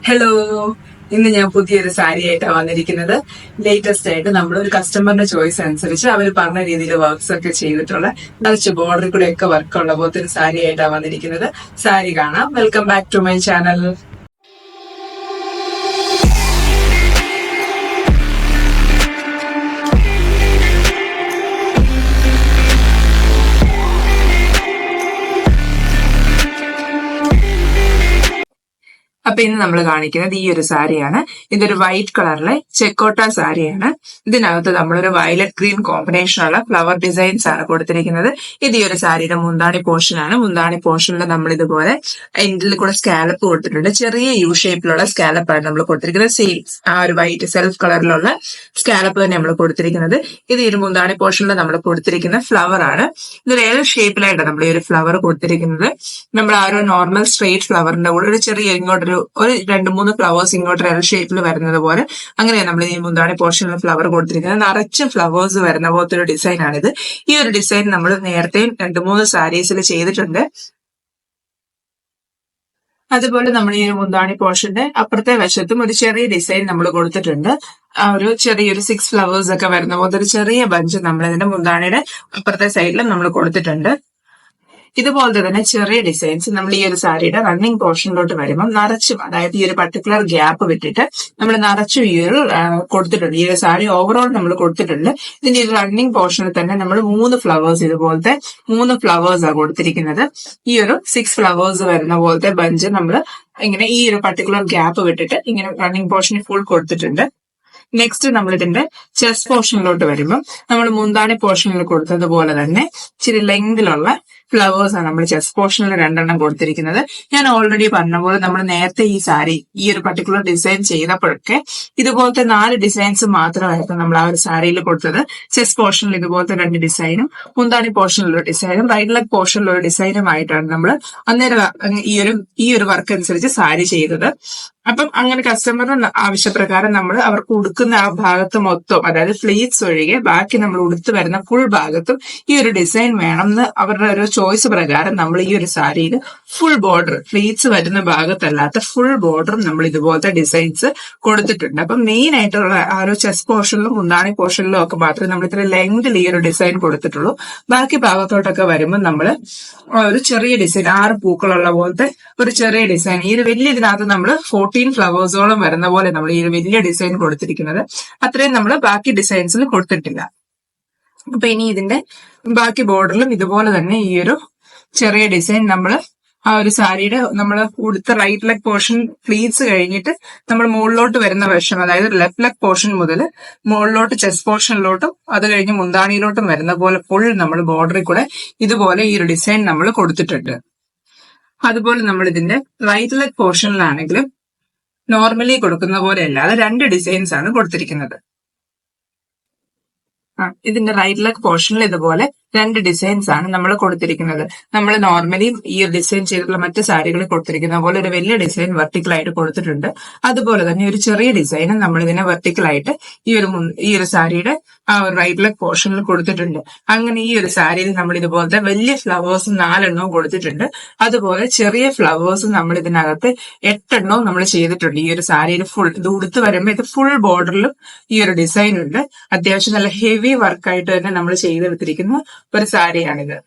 Hello. ഇന്ന് ഞാൻ പുതിയൊരു സാരി ആയിട്ടാണ് വന്നിരിക്കുന്നത്. ലേറ്റസ്റ്റ് ആയിട്ട് നമ്മൾ ഒരു കസ്റ്റമറിന്റെ ചോയ്സ് അനുസരിച്ച് അവർ പറഞ്ഞ രീതിയിൽ വർക്ക്സ് ഒക്കെ ചെയ്തിട്ടുള്ള നിറച്ച് ബോർഡറിൽ കൂടെ ഒക്കെ വർക്ക് ഉള്ള പോലത്തെ ഒരു സാരി ആയിട്ടാണ് വന്നിരിക്കുന്നത്. സാരി കാണാം. Welcome back to my channel. അപ്പൊ ഇന്ന് നമ്മൾ കാണിക്കുന്നത് ഈ ഒരു സാരിയാണ്. ഇതൊരു വൈറ്റ് കളറിലെ ചെക്കോട്ട സാരിയാണ്. ഇതിനകത്ത് നമ്മളൊരു വയലറ്റ് ഗ്രീൻ കോമ്പിനേഷനുള്ള ഫ്ലവർ ഡിസൈൻസ് ആണ് കൊടുത്തിരിക്കുന്നത്. ഇത് ഈ ഒരു സാരിയുടെ മുന്താണി പോർഷൻ ആണ്. മുന്താണി പോർഷനിൽ നമ്മൾ ഇതുപോലെ എൻഡിൽ കൂടെ സ്കാലപ്പ് കൊടുത്തിട്ടുണ്ട്. ചെറിയ യു ഷേപ്പിലുള്ള സ്കാലപ്പാണ് നമ്മൾ കൊടുത്തിരിക്കുന്നത്. സെയിം ആ ഒരു വൈറ്റ് സെൽഫ് കളറിലുള്ള സ്കാലപ്പ് തന്നെ നമ്മൾ കൊടുത്തിരിക്കുന്നത്. ഇത് ഈ ഒരു മുന്താണി പോർഷനിൽ നമ്മൾ കൊടുത്തിരിക്കുന്ന ഫ്ലവർ ആണ്. ഇതൊരു എൽ ഷേപ്പിലായിട്ടാണ് നമ്മൾ ഈ ഒരു ഫ്ലവർ കൊടുത്തിരിക്കുന്നത്. നമ്മൾ ആ ഒരു നോർമൽ സ്ട്രെയിറ്റ് ഫ്ലവറിന്റെ കൂടെ ഒരു ചെറിയ ഇങ്ങോട്ടൊരു 2-3 ഫ്ലവേഴ്സ് ഇങ്ങോട്ട് എൽ ഷേപ്പിൽ വരുന്നത് പോലെ അങ്ങനെയാണ് നമ്മൾ ഈ മുന്താണി പോർഷനിൽ ഫ്ലവർ കൊടുത്തിരിക്കുന്നത്. നിറച്ചും ഫ്ലവേഴ്സ് വരുന്ന പോലത്തെ ഒരു ഡിസൈൻ ആണിത്. ഈ ഒരു ഡിസൈൻ നമ്മൾ നേരത്തെ 2-3 സാരീസിൽ ചെയ്തിട്ടുണ്ട്. അതുപോലെ നമ്മൾ ഈ മുന്താണി പോർഷന്റെ അപ്പുറത്തെ വശത്തും ഒരു ചെറിയ ഡിസൈൻ നമ്മൾ കൊടുത്തിട്ടുണ്ട്. ആ ഒരു ചെറിയൊരു 6 ഫ്ലവേഴ്സ് ഒക്കെ വരുന്ന പോലത്തെ ഒരു ചെറിയ ബഞ്ച് നമ്മൾ ഇതിന്റെ മുന്താണിയുടെ അപ്പുറത്തെ സൈഡിലും നമ്മൾ കൊടുത്തിട്ടുണ്ട്. ഇതുപോലത്തെ തന്നെ ചെറിയ ഡിസൈൻസ് നമ്മൾ ഈ ഒരു സാരിയുടെ റണ്ണിങ് പോർഷനിലോട്ട് വരുമ്പോൾ നിറച്ചും, അതായത് ഈ ഒരു പർട്ടിക്കുലർ ഗ്യാപ്പ് വിട്ടിട്ട് നമ്മൾ നിറച്ചും ഈ ഒരു കൊടുത്തിട്ടുണ്ട്. ഈ ഒരു സാരി ഓവറോൾ നമ്മൾ കൊടുത്തിട്ടുണ്ട്. ഇതിന്റെ ഒരു റണ്ണിങ് പോർഷനിൽ തന്നെ നമ്മൾ 3 ഫ്ലവേഴ്സ്, ഇതുപോലത്തെ 3 ഫ്ലവേഴ്സ് ആണ് കൊടുത്തിരിക്കുന്നത്. ഈ ഒരു 6 ഫ്ലവേഴ്സ് വരുന്ന പോലത്തെ ബഞ്ച് നമ്മൾ ഇങ്ങനെ ഈ ഒരു പർട്ടിക്കുലർ ഗ്യാപ്പ് വിട്ടിട്ട് ഇങ്ങനെ റണ്ണിങ് പോർഷനിൽ ഫുൾ കൊടുത്തിട്ടുണ്ട്. നെക്സ്റ്റ് നമ്മൾ ഇതിന്റെ ചെസ്റ്റ് പോർഷനിലോട്ട് വരുമ്പോൾ നമ്മൾ മുന്താണി പോർഷനിൽ കൊടുത്തതുപോലെ തന്നെ ഇച്ചിരി ലെങ്തിലുള്ള ഫ്ലവേഴ്സ് ആണ് നമ്മൾ ചെസ്റ്റ് പോർഷനിൽ 2 കൊടുത്തിരിക്കുന്നത്. ഞാൻ ഓൾറെഡി പറഞ്ഞ പോലെ നമ്മൾ നേരത്തെ ഈ സാരി ഈ ഒരു പർട്ടിക്കുലർ ഡിസൈൻ ചെയ്തപ്പോഴൊക്കെ ഇതുപോലത്തെ 4 ഡിസൈൻസ് മാത്രമായിരുന്നു നമ്മൾ ആ ഒരു സാരിയിൽ കൊടുത്തത്. ചെസ്റ്റ് പോർഷനിൽ ഇതുപോലത്തെ 2 ഡിസൈനും മുന്താണി പോർഷനിലൊരു ഡിസൈനും റൈറ്റ് ലെഗ് പോർഷനിലൊരു ഡിസൈനുമായിട്ടാണ് നമ്മൾ അന്നേരം ഈ ഒരു വർക്ക് അനുസരിച്ച് സാരി ചെയ്തത്. അപ്പം അങ്ങനെ കസ്റ്റമറുടെ ആവശ്യപ്രകാരം നമ്മൾ അവർക്ക് ഉടുക്കുന്ന ആ ഭാഗത്ത് മൊത്തം, അതായത് ഫ്ലീറ്റ്സ് ഒഴികെ ബാക്കി നമ്മൾ ഉടുത്ത് വരുന്ന ഫുൾ ഭാഗത്തും ഈ ഒരു ഡിസൈൻ വേണം എന്ന് അവരുടെ ഒരു ചോയ്സ് പ്രകാരം നമ്മൾ ഈ ഒരു സാരിയിൽ ഫുൾ ബോർഡർ, ഫ്ലീറ്റ്സ് വരുന്ന ഭാഗത്തല്ലാത്ത ഫുൾ ബോർഡറും നമ്മൾ ഇതുപോലത്തെ ഡിസൈൻസ് കൊടുത്തിട്ടുണ്ട്. അപ്പം മെയിൻ ആയിട്ടുള്ള ആ ഒരു ചെസ്റ്റ് പോർഷനിലും മുന്താണി പോർഷനിലും ഒക്കെ മാത്രമേ നമ്മൾ ഇത്ര ലെങ്തിൽ ഈ ഒരു ഡിസൈൻ കൊടുത്തിട്ടുള്ളൂ. ബാക്കി ഭാഗത്തോട്ടൊക്കെ വരുമ്പോൾ നമ്മൾ ഒരു ചെറിയ ഡിസൈൻ 6 പൂക്കളുള്ള പോലത്തെ ഒരു ചെറിയ ഡിസൈൻ, ഈ ഒരു വലിയ ഇതിനകത്ത് നമ്മൾ 14 ഫ്ലവേഴ്സോളം വരുന്ന പോലെ നമ്മൾ ഈ ഒരു വലിയ ഡിസൈൻ കൊടുത്തിരിക്കുന്നത്. അത്രയും നമ്മൾ ബാക്കി ഡിസൈൻസിൽ കൊടുത്തിട്ടില്ല. അപ്പൊ ഇനി ഇതിന്റെ ബാക്കി ബോർഡറിലും ഇതുപോലെ തന്നെ ഈ ഒരു ചെറിയ ഡിസൈൻ നമ്മൾ ആ ഒരു സാരിയുടെ നമ്മൾ ഉടുത്ത റൈറ്റ് ലെഗ് പോർഷൻ ഫ്ലീറ്റ്സ് കഴിഞ്ഞിട്ട് നമ്മൾ മുകളിലോട്ട് വരുന്ന വശം, അതായത് ലെഫ്റ്റ് ലെഗ് പോർഷൻ മുതൽ മുകളിലോട്ട് ചെസ്റ്റ് പോർഷനിലോട്ടും അത് കഴിഞ്ഞ് മുന്താണിയിലോട്ടും വരുന്ന പോലെ ഫുൾ നമ്മൾ ബോർഡറിൽ കൂടെ ഇതുപോലെ ഈ ഒരു ഡിസൈൻ നമ്മൾ കൊടുത്തിട്ടുണ്ട്. അതുപോലെ നമ്മൾ ഇതിന്റെ റൈറ്റ് ലെഗ് പോർഷനിലാണെങ്കിലും നോർമലി കൊടുക്കുന്ന പോലെ അല്ലാതെ 2 ഡിസൈൻസ് ആണ് കൊടുത്തിരിക്കുന്നത്. ഇതിന്റെ റൈറ്റ് ലെഗ് പോർഷനിൽ ഇതുപോലെ 2 ഡിസൈൻസ് ആണ് നമ്മൾ കൊടുത്തിരിക്കുന്നത്. നമ്മൾ നോർമലി ഈ ഒരു ഡിസൈൻ ചെയ്തിട്ടുള്ള മറ്റു സാരികളിൽ കൊടുത്തിരിക്കുന്ന പോലെ ഒരു വലിയ ഡിസൈൻ വെർട്ടിക്കൽ ആയിട്ട് കൊടുത്തിട്ടുണ്ട്. അതുപോലെ തന്നെ ഒരു ചെറിയ ഡിസൈനും നമ്മൾ ഇതിനെ വെർട്ടിക്കൽ ആയിട്ട് ഈ ഒരു സാരിയുടെ ആ ഒരു റൈറ്റ് ലെഗ് പോർഷനിൽ കൊടുത്തിട്ടുണ്ട്. അങ്ങനെ ഈ ഒരു സാരിയിൽ നമ്മൾ ഇതുപോലത്തെ വലിയ ഫ്ലവേഴ്സ് 4 കൊടുത്തിട്ടുണ്ട്. അതുപോലെ ചെറിയ ഫ്ലവേഴ്സ് നമ്മൾ ഇതിനകത്ത് 8 നമ്മൾ ചെയ്തിട്ടുണ്ട്. ഈ ഒരു സാരിയിൽ ഫുൾ ഇത് ഉടുത്ത് വരുമ്പോൾ ഇത് ഫുൾ ബോർഡറിലും ഈ ഒരു ഡിസൈൻ ഉണ്ട്. അത്യാവശ്യം നല്ല ഹെവി വർക്കായിട്ട് തന്നെ നമ്മൾ ചെയ്തെടുത്തിരിക്കുന്ന ഒരു സാരിയാണിത്.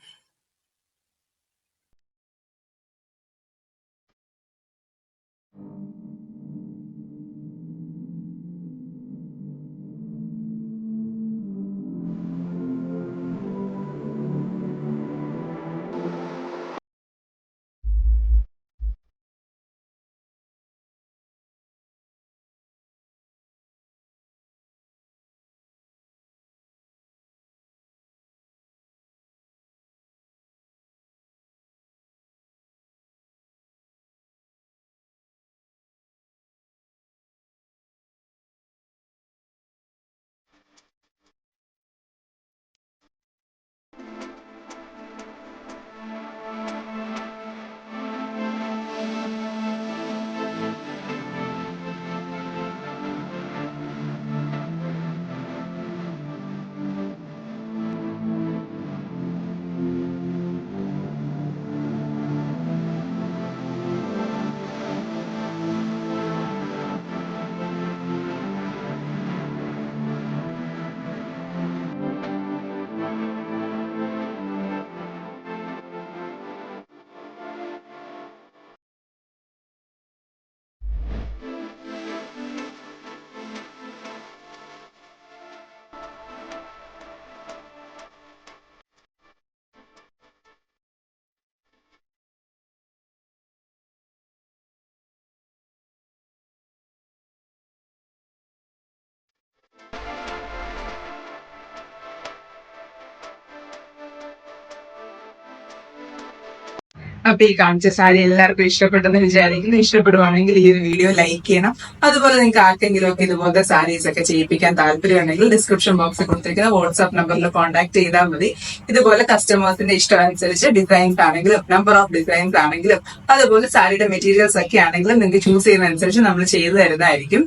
അപ്പൊ ഈ കാണിച്ച സാരി എല്ലാവർക്കും ഇഷ്ടപ്പെട്ടെന്ന് വിചാരിക്കുന്നു. ഇഷ്ടപ്പെടുവാണെങ്കിൽ ഈ ഒരു വീഡിയോ ലൈക്ക് ചെയ്യണം. അതുപോലെ നിങ്ങൾക്ക് ആർക്കെങ്കിലും ഒക്കെ ഇതുപോലത്തെ സാരീസ് ഒക്കെ ചെയ്യിപ്പിക്കാൻ താല്പര്യമുണ്ടെങ്കിൽ ഡിസ്ക്രിപ്ഷൻ ബോക്സിൽ കൊടുത്തിരിക്കുന്ന വാട്സ്ആപ്പ് നമ്പറിൽ കോൺടാക്ട് ചെയ്താൽ മതി. ഇതുപോലെ കസ്റ്റമേഴ്സിന്റെ ഇഷ്ടം അനുസരിച്ച് ഡിസൈൻസ് ആണെങ്കിലും നമ്പർ ഓഫ് ഡിസൈൻസ് ആണെങ്കിലും അതുപോലെ സാരിയുടെ മെറ്റീരിയൽസ് ഒക്കെ ആണെങ്കിലും നിങ്ങൾക്ക് ചൂസ് ചെയ്യുന്നതനുസരിച്ച് നമ്മൾ ചെയ്തു തരുന്നതായിരിക്കും.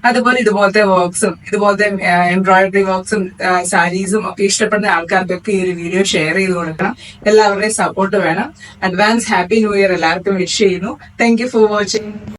അതുപോലെ ഇതുപോലത്തെ വർക്ക്സും ഇതുപോലത്തെ എംബ്രോയിഡറി വർക്ക്സും സാരീസും ഒക്കെ ഇഷ്ടപ്പെടുന്ന ആൾക്കാർക്കൊക്കെ ഈ ഒരു വീഡിയോ ഷെയർ ചെയ്ത് കൊടുക്കണം. എല്ലാവരുടെയും സപ്പോർട്ട് വേണം. അഡ്വാൻസ് ഹാപ്പി ന്യൂ ഇയർ എല്ലാവർക്കും വിഷ് ചെയ്യുന്നു. Thank you for watching.